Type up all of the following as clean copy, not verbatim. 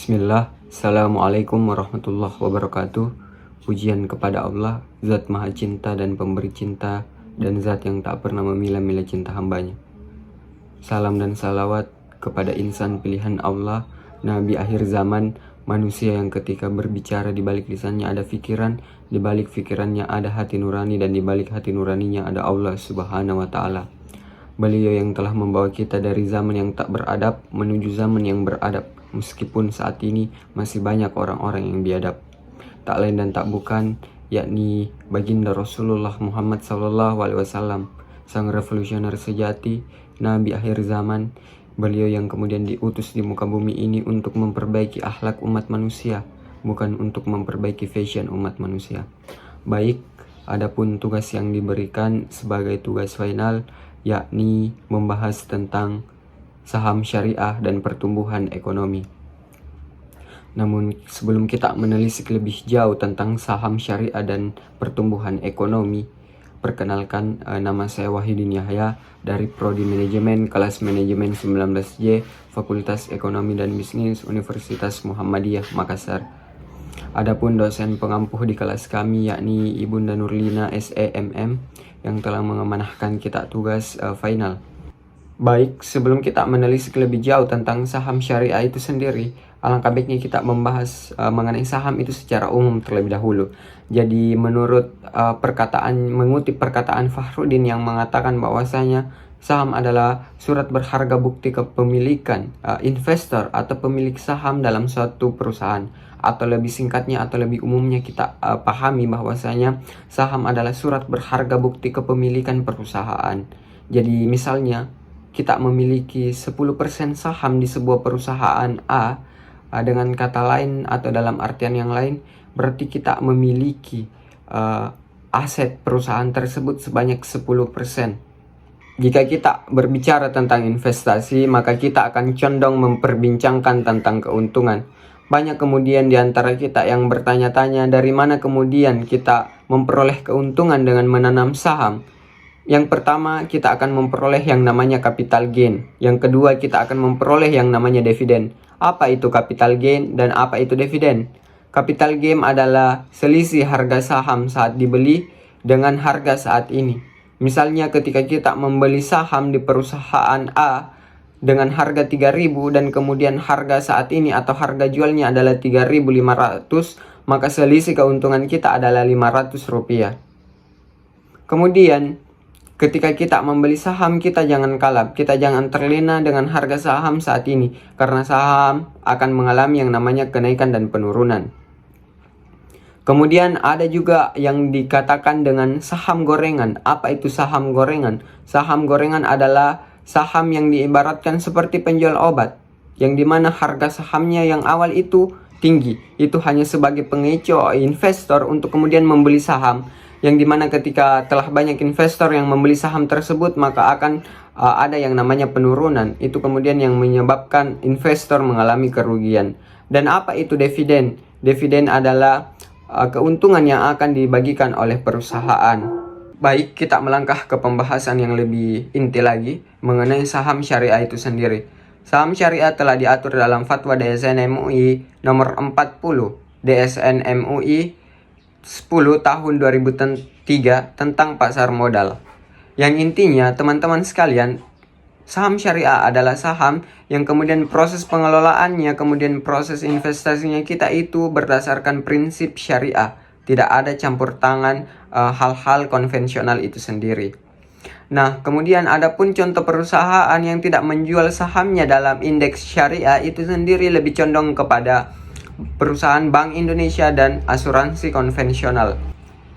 Bismillah, Assalamualaikum warahmatullahi wabarakatuh. Pujian kepada Allah, Zat Maha Cinta dan Pemberi Cinta, dan Zat yang tak pernah memilah-milah cinta hambanya. Salam dan salawat kepada insan pilihan Allah, Nabi akhir zaman, manusia yang ketika berbicara di balik lisannya ada pikiran, di balik pikirannya ada hati nurani, dan di balik hati nuraninya ada Allah Subhanahu wa Ta'ala. Beliau yang telah membawa kita dari zaman yang tak beradab menuju zaman yang beradab, meskipun saat ini masih banyak orang-orang yang biadab. Tak lain dan tak bukan, yakni baginda Rasulullah Muhammad SAW, sang revolusioner sejati, Nabi akhir zaman. Beliau yang kemudian diutus di muka bumi ini untuk memperbaiki akhlak umat manusia, bukan untuk memperbaiki fashion umat manusia. Baik, adapun tugas yang diberikan sebagai tugas final, yakni membahas tentang saham syariah dan pertumbuhan ekonomi. Namun sebelum kita menelisik lebih jauh tentang saham syariah dan pertumbuhan ekonomi, perkenalkan, nama saya Wahidin Yahya dari Prodi Manajemen kelas Manajemen 19J Fakultas Ekonomi dan Bisnis Universitas Muhammadiyah Makassar. Adapun dosen pengampuh di kelas kami yakni Ibunda Nurlina SEMM yang telah mengamanahkan kita tugas final. Baik, sebelum kita menelisik lebih jauh tentang saham syariah itu sendiri, alangkah baiknya kita membahas mengenai saham itu secara umum terlebih dahulu. Jadi menurut mengutip perkataan Fahrudin yang mengatakan bahwasanya saham adalah surat berharga bukti kepemilikan investor atau pemilik saham dalam suatu perusahaan. Atau lebih singkatnya atau lebih umumnya kita pahami bahwasanya saham adalah surat berharga bukti kepemilikan perusahaan. Jadi misalnya kita memiliki 10% saham di sebuah perusahaan A, dengan kata lain atau dalam artian yang lain, berarti kita memiliki aset perusahaan tersebut sebanyak 10%. Jika kita berbicara tentang investasi, maka kita akan condong memperbincangkan tentang keuntungan. Banyak kemudian di antara kita yang bertanya-tanya dari mana kemudian kita memperoleh keuntungan dengan menanam saham. Yang pertama, kita akan memperoleh yang namanya capital gain. Yang kedua, kita akan memperoleh yang namanya dividen. Apa itu capital gain dan apa itu dividen? Capital gain adalah selisih harga saham saat dibeli dengan harga saat ini. Misalnya ketika kita membeli saham di perusahaan A dengan harga 3.000 dan kemudian harga saat ini atau harga jualnya adalah 3.500, maka selisih keuntungan kita adalah 500 rupiah. Kemudian ketika kita membeli saham, kita jangan kalap, kita jangan terlena dengan harga saham saat ini, karena saham akan mengalami yang namanya kenaikan dan penurunan. Kemudian ada juga yang dikatakan dengan saham gorengan. Apa itu saham gorengan? Saham gorengan adalah saham yang diibaratkan seperti penjual obat, yang dimana harga sahamnya yang awal itu tinggi. Itu hanya sebagai pengecoh investor untuk kemudian membeli saham, yang dimana ketika telah banyak investor yang membeli saham tersebut, maka akan ada yang namanya penurunan. Itu kemudian yang menyebabkan investor mengalami kerugian. Dan apa itu dividen? Dividen adalah keuntungan yang akan dibagikan oleh perusahaan. Baik, kita melangkah ke pembahasan yang lebih inti lagi mengenai saham syariah itu sendiri. Saham syariah telah diatur dalam Fatwa DSN MUI nomor 40 DSN MUI 10 tahun 2003 tentang pasar modal. Yang intinya, teman-teman sekalian, saham syariah adalah saham yang kemudian proses pengelolaannya, kemudian proses investasinya kita itu berdasarkan prinsip syariah. Tidak ada campur tangan hal-hal konvensional itu sendiri. Nah, kemudian ada pun contoh perusahaan yang tidak menjual sahamnya dalam indeks syariah itu sendiri lebih condong kepada perusahaan Bank Indonesia dan asuransi konvensional.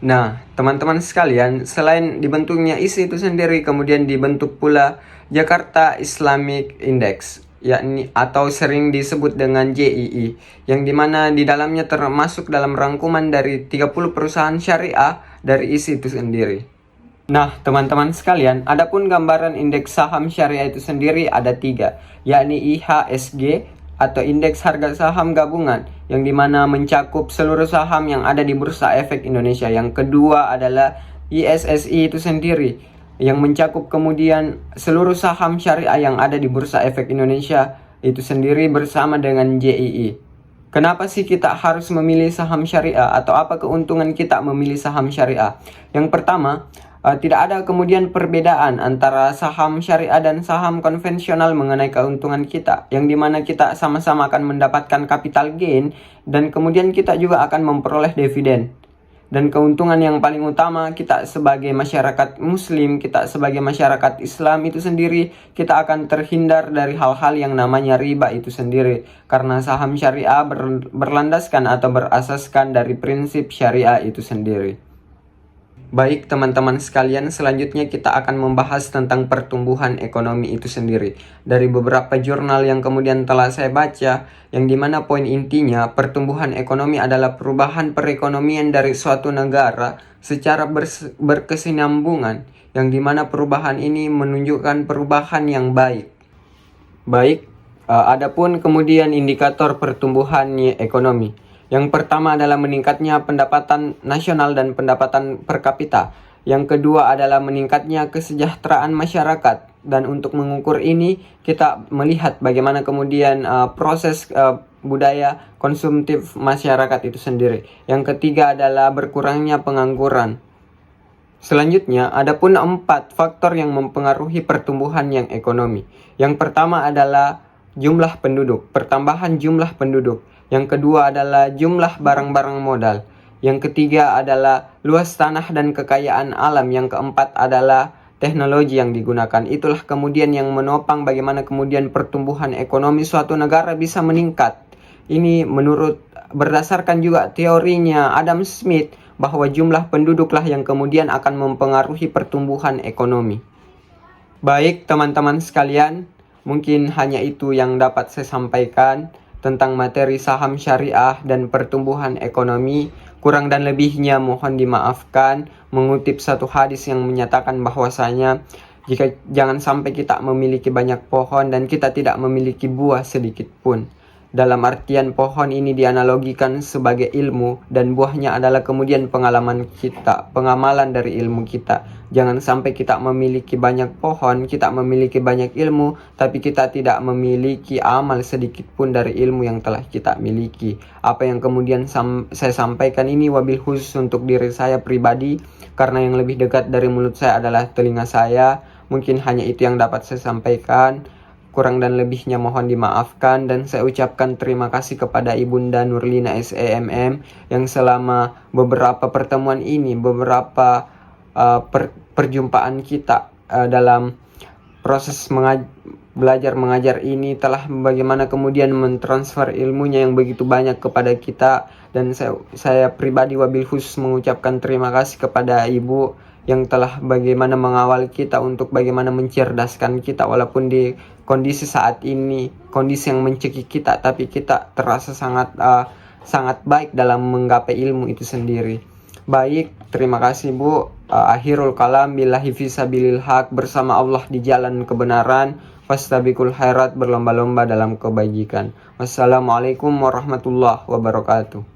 Nah, teman-teman sekalian, selain dibentuknya ISI itu sendiri, kemudian dibentuk pula Jakarta Islamic Index, yakni atau sering disebut dengan JII, yang dimana di dalamnya termasuk dalam rangkuman dari 30 perusahaan syariah dari ISI itu sendiri. Nah, teman-teman sekalian, adapun gambaran indeks saham syariah itu sendiri ada 3, yakni IHSG atau indeks harga saham gabungan, yang dimana mencakup seluruh saham yang ada di Bursa Efek Indonesia. Yang kedua adalah ISSI itu sendiri, yang mencakup kemudian seluruh saham syariah yang ada di Bursa Efek Indonesia itu sendiri bersama dengan JII. Kenapa sih kita harus memilih saham syariah atau apa keuntungan kita memilih saham syariah? Yang pertama, tidak ada kemudian perbedaan antara saham syariah dan saham konvensional mengenai keuntungan kita, yang dimana kita sama-sama akan mendapatkan capital gain dan kemudian kita juga akan memperoleh dividen. Dan keuntungan yang paling utama kita sebagai masyarakat muslim, kita sebagai masyarakat Islam itu sendiri, kita akan terhindar dari hal-hal yang namanya riba itu sendiri. Karena saham syariah berlandaskan atau berasaskan dari prinsip syariah itu sendiri. Baik teman-teman sekalian, selanjutnya kita akan membahas tentang pertumbuhan ekonomi itu sendiri. Dari beberapa jurnal yang kemudian telah saya baca, yang dimana poin intinya pertumbuhan ekonomi adalah perubahan perekonomian dari suatu negara secara berkesinambungan, yang dimana perubahan ini menunjukkan perubahan yang baik. Adapun kemudian indikator pertumbuhan ekonomi. Yang pertama adalah meningkatnya pendapatan nasional dan pendapatan per kapita. Yang kedua adalah meningkatnya kesejahteraan masyarakat. Dan untuk mengukur ini, kita melihat bagaimana kemudian proses budaya konsumtif masyarakat itu sendiri. Yang ketiga adalah berkurangnya pengangguran. Selanjutnya, ada pun 4 faktor yang mempengaruhi pertumbuhan yang ekonomi. Yang pertama adalah jumlah penduduk, pertambahan jumlah penduduk. Yang kedua adalah jumlah barang-barang modal. Yang ketiga adalah luas tanah dan kekayaan alam. Yang keempat adalah teknologi yang digunakan. Itulah kemudian yang menopang bagaimana kemudian pertumbuhan ekonomi suatu negara bisa meningkat. Ini berdasarkan juga teorinya Adam Smith, bahwa jumlah penduduklah yang kemudian akan mempengaruhi pertumbuhan ekonomi. Baik teman-teman sekalian, mungkin hanya itu yang dapat saya sampaikan tentang materi saham syariah dan pertumbuhan ekonomi. Kurang dan lebihnya mohon dimaafkan. Mengutip satu hadis yang menyatakan bahwasanya jangan sampai kita memiliki banyak pohon dan kita tidak memiliki buah sedikit pun. Dalam artian pohon ini dianalogikan sebagai ilmu dan buahnya adalah kemudian pengalaman kita, pengamalan dari ilmu kita. Jangan sampai kita memiliki banyak pohon, kita memiliki banyak ilmu, tapi kita tidak memiliki amal sedikit pun dari ilmu yang telah kita miliki. Apa yang kemudian saya sampaikan ini wabil khusus untuk diri saya pribadi, karena yang lebih dekat dari mulut saya adalah telinga saya. Mungkin hanya itu yang dapat saya sampaikan. Kurang dan lebihnya mohon dimaafkan, dan saya ucapkan terima kasih kepada Ibunda Nurlina SEMM yang selama beberapa pertemuan ini, beberapa perjumpaan kita dalam proses belajar mengajar ini telah bagaimana kemudian mentransfer ilmunya yang begitu banyak kepada kita. Dan saya pribadi wabil khusus mengucapkan terima kasih kepada Ibu yang telah bagaimana mengawal kita untuk bagaimana mencerdaskan kita, walaupun di kondisi saat ini, kondisi yang mencekik kita, tapi kita terasa sangat baik dalam menggapai ilmu itu sendiri. Baik, terima kasih Bu. Akhirul kalam, billahi fisabilil haq, bersama Allah di jalan kebenaran. Fastabiqul khairat, berlomba-lomba dalam kebajikan. Wassalamualaikum warahmatullahi wabarakatuh.